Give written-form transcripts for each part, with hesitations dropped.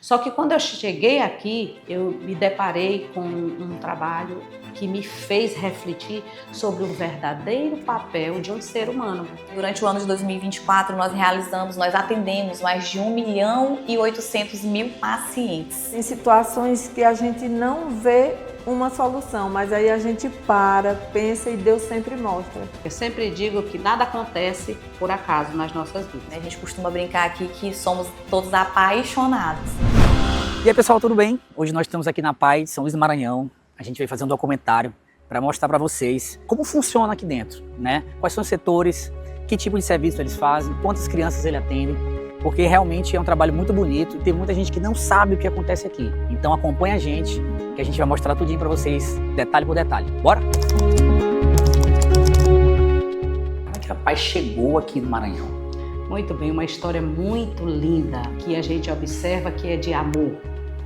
Só que quando eu cheguei aqui, eu me deparei com um trabalho que me fez refletir sobre o verdadeiro papel de um ser humano. Durante o ano de 2024, nós atendemos mais de 1.800.000 pacientes. Tem situações que a gente não vê uma solução, mas aí a gente para, pensa e Deus sempre mostra. Eu sempre digo que nada acontece por acaso nas nossas vidas. A gente costuma brincar aqui que somos todos apaixonados. E aí pessoal, tudo bem? Hoje nós estamos aqui na PAI de São Luís do Maranhão. A gente veio fazer um documentário para mostrar para vocês como funciona aqui dentro, né? Quais são os setores, que tipo de serviço eles fazem, quantas crianças ele atende, porque realmente é um trabalho muito bonito e tem muita gente que não sabe o que acontece aqui. Então acompanha a gente, que a gente vai mostrar tudinho para vocês, detalhe por detalhe. Bora? Como é que a PAI chegou aqui no Maranhão? Muito bem, uma história muito linda que a gente observa que é de amor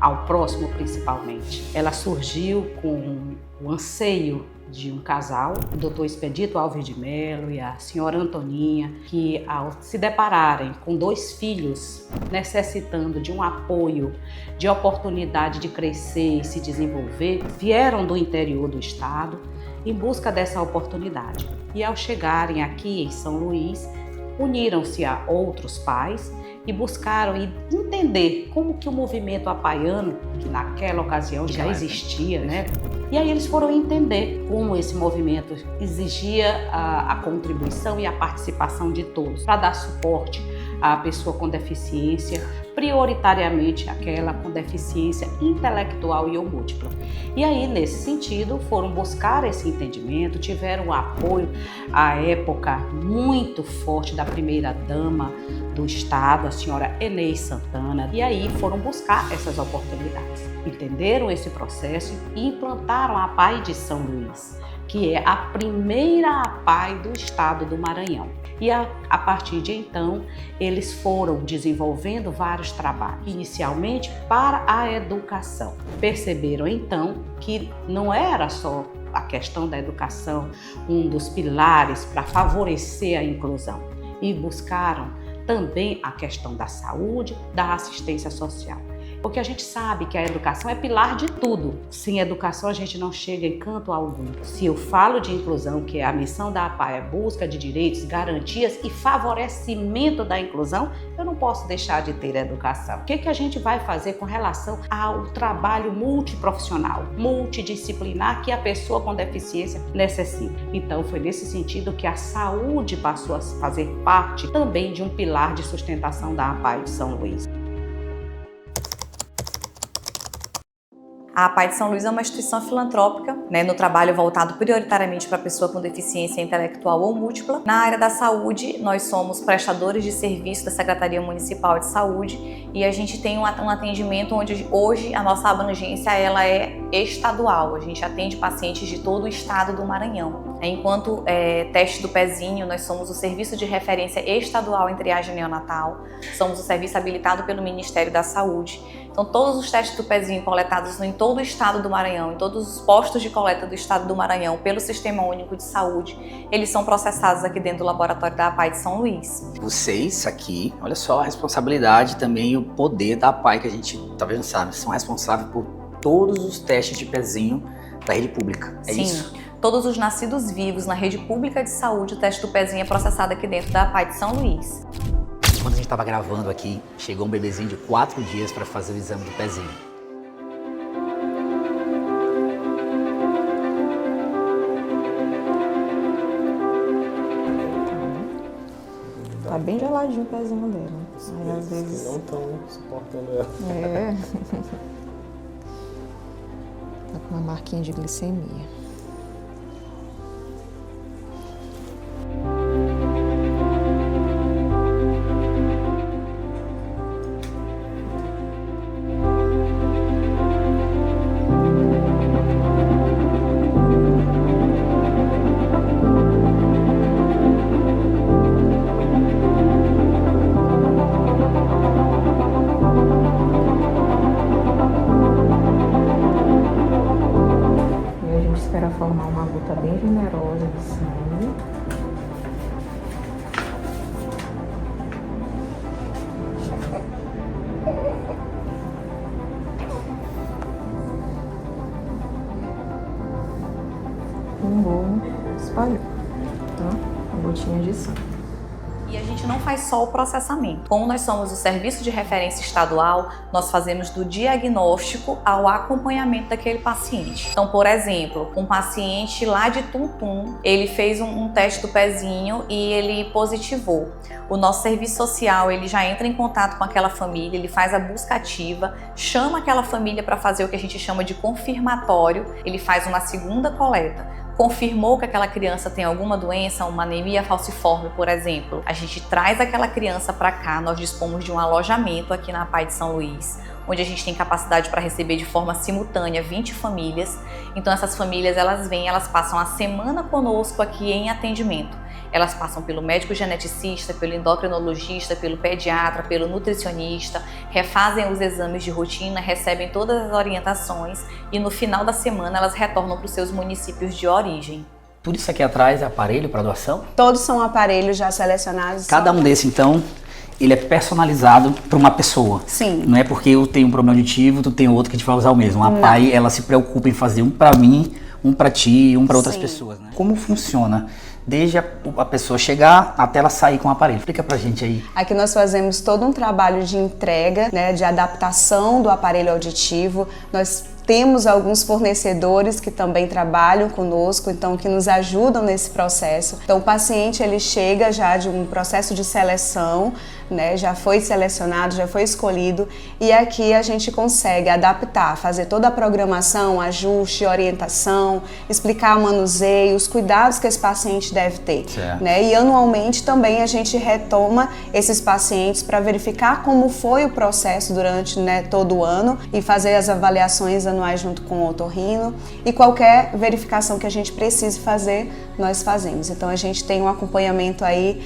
ao próximo principalmente. Ela surgiu com o anseio de um casal, o Dr. Expedito Alves de Mello e a senhora Antoninha, que ao se depararem com 2 filhos necessitando de um apoio, de oportunidade de crescer e se desenvolver, vieram do interior do estado em busca dessa oportunidade. E ao chegarem aqui em São Luís, uniram-se a outros pais e buscaram entender como que o movimento apaiano, que naquela ocasião já existia, né? E aí eles foram entender como esse movimento exigia a contribuição e a participação de todos para dar suporte à pessoa com deficiência, prioritariamente aquela com deficiência intelectual e ou múltipla. E aí, nesse sentido, foram buscar esse entendimento, tiveram o apoio, à época, muito forte da primeira-dama do Estado, a senhora Enei Santana, e aí foram buscar essas oportunidades. Entenderam esse processo e implantaram a PAI de São Luís, que é a primeira APAI do estado do Maranhão. E a partir de então, eles foram desenvolvendo vários trabalhos, inicialmente para a educação. Perceberam então que não era só a questão da educação um dos pilares para favorecer a inclusão, e buscaram também a questão da saúde, da assistência social. Porque a gente sabe que a educação é pilar de tudo. Sem educação a gente não chega em canto algum. Se eu falo de inclusão, que é a missão da APAI, é busca de direitos, garantias e favorecimento da inclusão, eu não posso deixar de ter educação. O que a gente vai fazer com relação ao trabalho multiprofissional, multidisciplinar que a pessoa com deficiência necessita? Então foi nesse sentido que a saúde passou a fazer parte também de um pilar de sustentação da APAI de São Luís. A PAI de São Luís é uma instituição filantrópica, no trabalho voltado prioritariamente para a pessoa com deficiência intelectual ou múltipla. Na área da saúde, nós somos prestadores de serviço da Secretaria Municipal de Saúde e a gente tem um atendimento onde hoje a nossa abrangência ela é estadual. A gente atende pacientes de todo o estado do Maranhão. Enquanto teste do pezinho, nós somos o serviço de referência estadual em triagem neonatal, somos o serviço habilitado pelo Ministério da Saúde. Então, todos os testes do pezinho coletados em todo o estado do Maranhão, em todos os postos de coleta do estado do Maranhão, pelo Sistema Único de Saúde, eles são processados aqui dentro do laboratório da APAI de São Luís. Vocês aqui, olha só a responsabilidade também e o poder da APAI que a gente talvez não sabe, são responsáveis por todos os testes de pezinho da rede pública, é isso? Sim, todos os nascidos vivos na rede pública de saúde, o teste do pezinho é processado aqui dentro da APAI de São Luís. Quando a gente estava gravando aqui, chegou um bebezinho de 4 dias para fazer o exame do pezinho. Tá bem geladinho o pezinho dela. Aí, às vezes não estão suportando ela. É. Tá com uma marquinha de glicemia. Espera formar uma gota bem generosa de sangue. espalhou, tá? A gotinha de sangue. E a gente não faz só o processamento. Como nós somos o serviço de referência estadual, nós fazemos do diagnóstico ao acompanhamento daquele paciente. Então, por exemplo, um paciente lá de Tuntum, ele fez um teste do pezinho e ele positivou. O nosso serviço social, ele já entra em contato com aquela família, ele faz a busca ativa, chama aquela família para fazer o que a gente chama de confirmatório, ele faz uma segunda coleta. Confirmou que aquela criança tem alguma doença, uma anemia falciforme, por exemplo, a gente traz aquela criança para cá, nós dispomos de um alojamento aqui na PAI de São Luís, onde a gente tem capacidade para receber de forma simultânea 20 famílias. Então essas famílias, elas vêm, elas passam a semana conosco aqui em atendimento. Elas passam pelo médico geneticista, pelo endocrinologista, pelo pediatra, pelo nutricionista, refazem os exames de rotina, recebem todas as orientações e no final da semana elas retornam para os seus municípios de origem. Tudo isso aqui atrás é aparelho para doação? Todos são aparelhos já selecionados. Cada um desse, então, ele é personalizado para uma pessoa. Sim. Não é porque eu tenho um problema auditivo, tu tem outro que a gente vai usar o mesmo. A PAI, ela se preocupa em fazer um para mim, um para ti, um para outras pessoas, né? Como funciona? Desde a pessoa chegar até ela sair com o aparelho. Explica pra gente aí. Aqui nós fazemos todo um trabalho de entrega, né, de adaptação do aparelho auditivo. Nós temos alguns fornecedores que também trabalham conosco, então que nos ajudam nesse processo. Então o paciente ele chega já de um processo de seleção, né, já foi selecionado, já foi escolhido e aqui a gente consegue adaptar, fazer toda a programação, ajuste, orientação, explicar o manuseio, os cuidados que esse paciente deve ter, né? E anualmente também a gente retoma esses pacientes para verificar como foi o processo durante, né, todo o ano e fazer as avaliações anuais junto com o otorrino e qualquer verificação que a gente precise fazer, nós fazemos. Então a gente tem um acompanhamento aí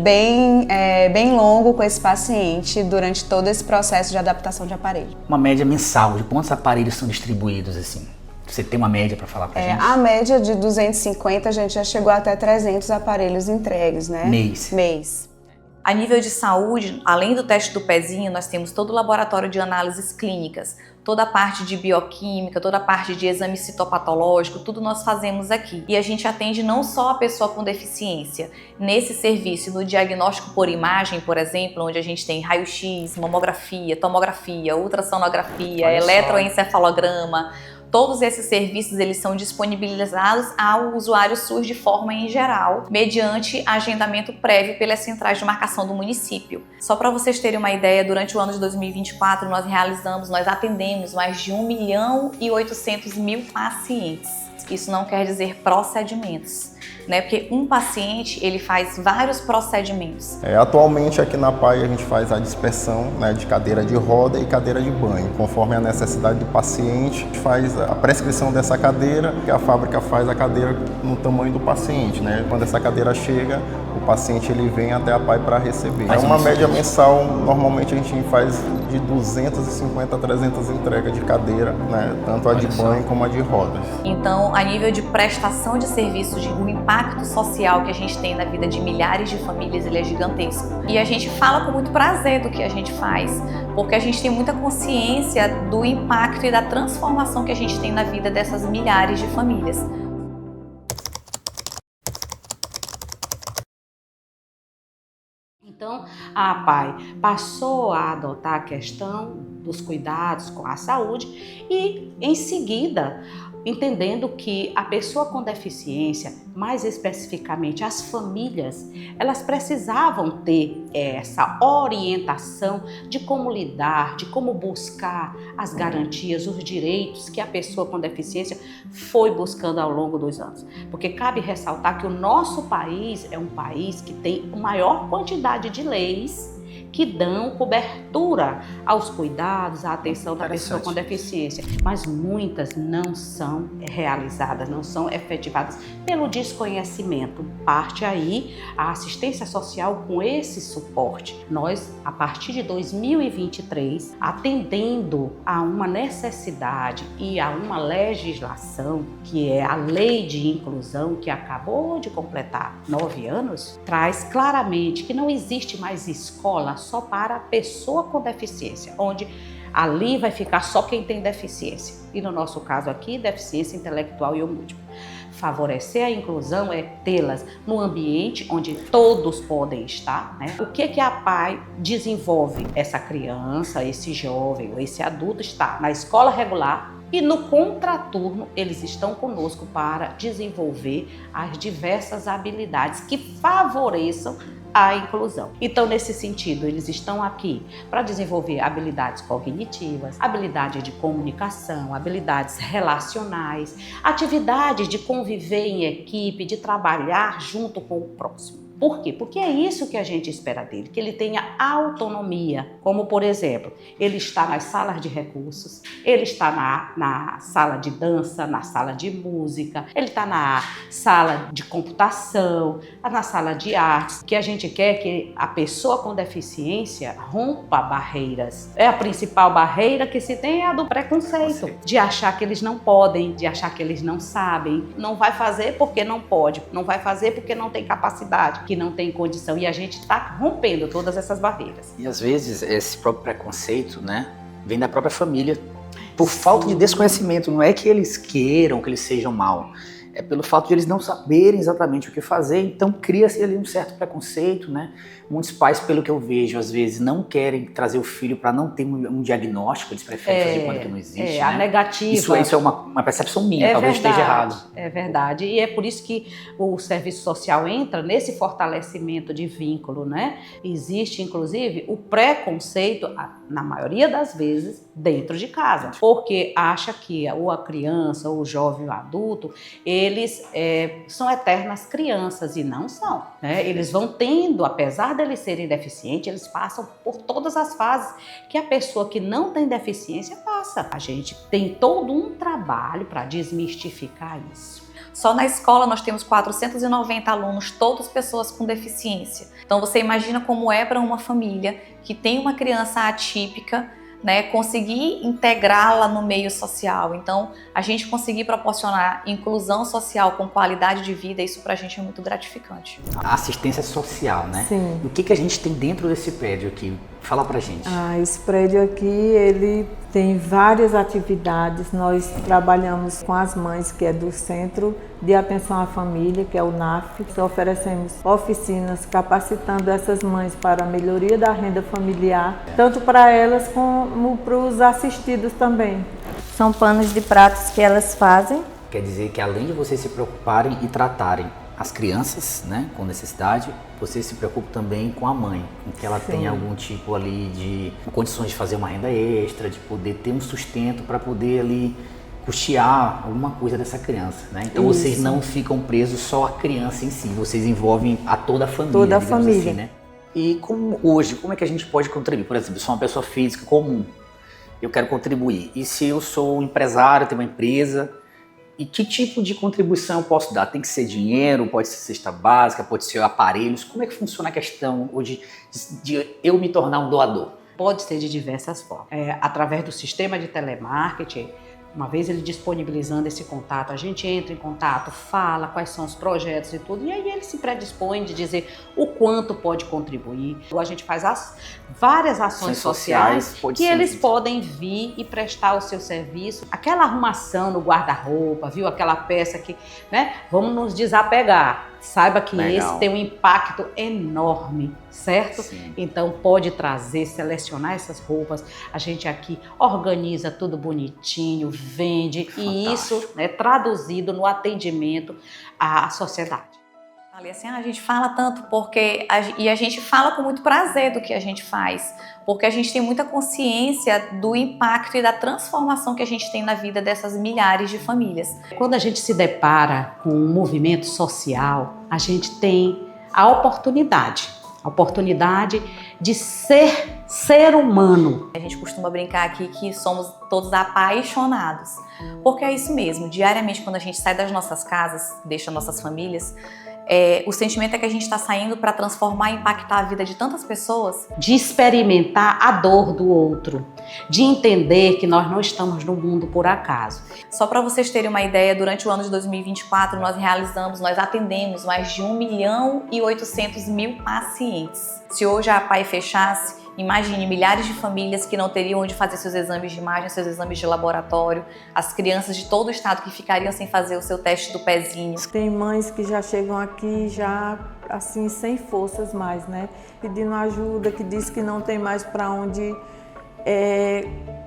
bem longo com esse paciente durante todo esse processo de adaptação de aparelho. Uma média mensal de quantos aparelhos são distribuídos assim? Você tem uma média para falar pra gente? A média de 250, a gente já chegou até 300 aparelhos entregues, né? Mês. A nível de saúde, além do teste do pezinho, nós temos todo o laboratório de análises clínicas, toda a parte de bioquímica, toda a parte de exame citopatológico, tudo nós fazemos aqui. E a gente atende não só a pessoa com deficiência. Nesse serviço, no diagnóstico por imagem, por exemplo, onde a gente tem raio-x, mamografia, tomografia, ultrassonografia, eletroencefalograma, todos esses serviços eles são disponibilizados ao usuário SUS de forma em geral, mediante agendamento prévio pelas centrais de marcação do município. Só para vocês terem uma ideia, durante o ano de 2024 nós atendemos mais de 1.800.000 pacientes. Isso não quer dizer procedimentos, né? Porque um paciente ele faz vários procedimentos. Atualmente aqui na PAI a gente faz a dispersão, né, de cadeira de roda e cadeira de banho. Conforme a necessidade do paciente, a gente faz a prescrição dessa cadeira, que a fábrica faz a cadeira no tamanho do paciente, né? Quando essa cadeira chega, o paciente ele vem até a PAI para receber. É uma média mensal, normalmente a gente faz de 250 a 300 entregas de cadeira, né? Tanto a de banho como a de rodas. Então, a nível de prestação de serviços, o impacto social que a gente tem na vida de milhares de famílias, ele é gigantesco. E a gente fala com muito prazer do que a gente faz, porque a gente tem muita consciência do impacto e da transformação que a gente tem na vida dessas milhares de famílias. Então, a PAI passou a adotar a questão dos cuidados com a saúde e, em seguida, entendendo que a pessoa com deficiência, mais especificamente as famílias, elas precisavam ter essa orientação de como lidar, de como buscar as garantias, os direitos que a pessoa com deficiência foi buscando ao longo dos anos. Porque cabe ressaltar que o nosso país é um país que tem a maior quantidade de leis que dão cobertura aos cuidados, à atenção da pessoa com deficiência, mas muitas não são realizadas, não são efetivadas pelo desconhecimento. Parte aí a assistência social com esse suporte. Nós, a partir de 2023, atendendo a uma necessidade e a uma legislação, que é a Lei de Inclusão, que acabou de completar 9 anos, traz claramente que não existe mais escola só para a pessoa com deficiência, onde Ali vai ficar só quem tem deficiência. E no nosso caso aqui, deficiência intelectual e ou múltipla. Favorecer a inclusão é tê-las no ambiente onde todos podem estar, né? O que a PAI desenvolve? Essa criança, esse jovem ou esse adulto está na escola regular e no contraturno eles estão conosco para desenvolver as diversas habilidades que favoreçam a inclusão. Então, nesse sentido, eles estão aqui para desenvolver habilidades cognitivas, habilidades de comunicação, habilidades relacionais, atividades de conviver em equipe, de trabalhar junto com o próximo. Por quê? Porque é isso que a gente espera dele, que ele tenha autonomia, como por exemplo, ele está nas salas de recursos, ele está na sala de dança, na sala de música, ele está na sala de computação, na sala de artes, que a gente quer que a pessoa com deficiência rompa barreiras. É a principal barreira que se tem é a do preconceito, de achar que eles não podem, de achar que eles não sabem, não vai fazer porque não pode, não vai fazer porque não tem capacidade, que não tem condição, e a gente está rompendo todas essas barreiras. E às vezes esse próprio preconceito, né, vem da própria família, por falta de desconhecimento. Não é que eles queiram que eles sejam mal, é pelo fato de eles não saberem exatamente o que fazer, então cria-se ali um certo preconceito, né? Muitos pais, pelo que eu vejo, às vezes não querem trazer o filho para não ter um diagnóstico, eles preferem fazer quando que não existe, né? A negativa. Isso é uma percepção minha, talvez esteja errado. É verdade, e é por isso que o serviço social entra nesse fortalecimento de vínculo, né? Existe, inclusive, o preconceito, na maioria das vezes, dentro de casa, porque acha que ou a criança, ou o jovem, ou o adulto, eles são eternas crianças, e não são, né? Eles vão tendo, apesar deles serem deficientes, eles passam por todas as fases que a pessoa que não tem deficiência passa. A gente tem todo um trabalho para desmistificar isso. Só na escola nós temos 490 alunos, todas pessoas com deficiência. Então você imagina como é para uma família que tem uma criança atípica, né, conseguir integrá-la no meio social. Então, a gente conseguir proporcionar inclusão social com qualidade de vida, isso pra gente é muito gratificante. A assistência social, né? Sim. O que a gente tem dentro desse prédio aqui? Fala pra gente. Esse prédio aqui, ele tem várias atividades. Nós trabalhamos com as mães, que é do Centro de Atenção à Família, que é o NAF. Oferecemos oficinas capacitando essas mães para a melhoria da renda familiar, tanto para elas como para os assistidos também. São panos de pratos que elas fazem. Quer dizer que além de vocês se preocuparem e tratarem as crianças, né, com necessidade, vocês se preocupam também com a mãe, em que ela tenha algum tipo ali de condições de fazer uma renda extra, de poder ter um sustento para poder ali custear alguma coisa dessa criança, né? Então vocês não ficam presos só à criança em si, vocês envolvem a toda a família, toda a digamos família. assim, né? E como é que a gente pode contribuir? Por exemplo, eu sou uma pessoa física comum, eu quero contribuir. E se eu sou um empresário, tenho uma empresa, e que tipo de contribuição eu posso dar? Tem que ser dinheiro, pode ser cesta básica, pode ser aparelhos. Como é que funciona a questão de eu me tornar um doador? Pode ser de diversas formas. Através do sistema de telemarketing, uma vez ele disponibilizando esse contato, a gente entra em contato, fala quais são os projetos e tudo, e aí ele se predispõe de dizer o quanto pode contribuir. A gente faz várias ações sociais que eles podem vir e prestar o seu serviço. Aquela arrumação no guarda-roupa, viu? Aquela peça que, né? Vamos nos desapegar. Saiba que esse tem um impacto enorme, certo? Sim. Então pode trazer, selecionar essas roupas. A gente aqui organiza tudo bonitinho, vende. Fantástico. E isso é traduzido no atendimento à sociedade. Assim, a gente fala tanto e a gente fala com muito prazer do que a gente faz, porque a gente tem muita consciência do impacto e da transformação que a gente tem na vida dessas milhares de famílias. Quando a gente se depara com um movimento social, a gente tem a oportunidade de ser humano. A gente costuma brincar aqui que somos todos apaixonados, porque é isso mesmo, diariamente quando a gente sai das nossas casas, deixa nossas famílias, o sentimento é que a gente está saindo para transformar e impactar a vida de tantas pessoas. De experimentar a dor do outro, de entender que nós não estamos no mundo por acaso. Só para vocês terem uma ideia, durante o ano de 2024 nós atendemos mais de 1.800.000 pacientes. Se hoje a PAI fechasse, Imagine milhares de famílias que não teriam onde fazer seus exames de imagem, seus exames de laboratório, as crianças de todo o estado que ficariam sem fazer o seu teste do pezinho. Tem mães que já chegam aqui já assim sem forças mais, né? Pedindo ajuda, que diz que não tem mais para onde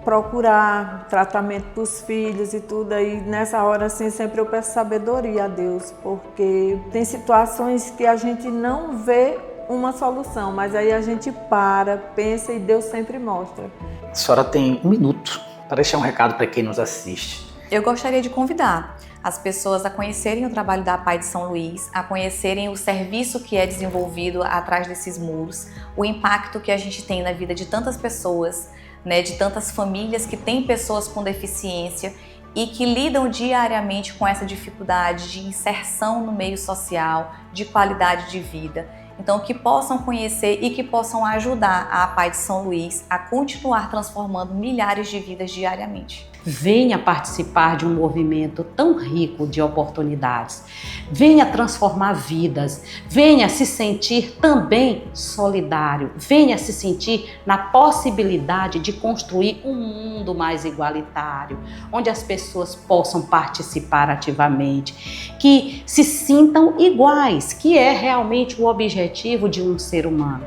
procurar tratamento para os filhos e tudo. Aí nessa hora assim sempre eu peço sabedoria a Deus, porque tem situações que a gente não vê uma solução, mas aí a gente para, pensa e Deus sempre mostra. A senhora tem 1 minuto para deixar um recado para quem nos assiste. Eu gostaria de convidar as pessoas a conhecerem o trabalho da APAE de São Luís, a conhecerem o serviço que é desenvolvido atrás desses muros, o impacto que a gente tem na vida de tantas pessoas, né, de tantas famílias que têm pessoas com deficiência e que lidam diariamente com essa dificuldade de inserção no meio social, de qualidade de vida. Então, que possam conhecer e que possam ajudar a APAE de São Luís a continuar transformando milhares de vidas diariamente. Venha participar de um movimento tão rico de oportunidades. Venha transformar vidas. Venha se sentir também solidário. Venha se sentir na possibilidade de construir um mundo mais igualitário, onde as pessoas possam participar ativamente, que se sintam iguais, que é realmente o objetivo de um ser humano.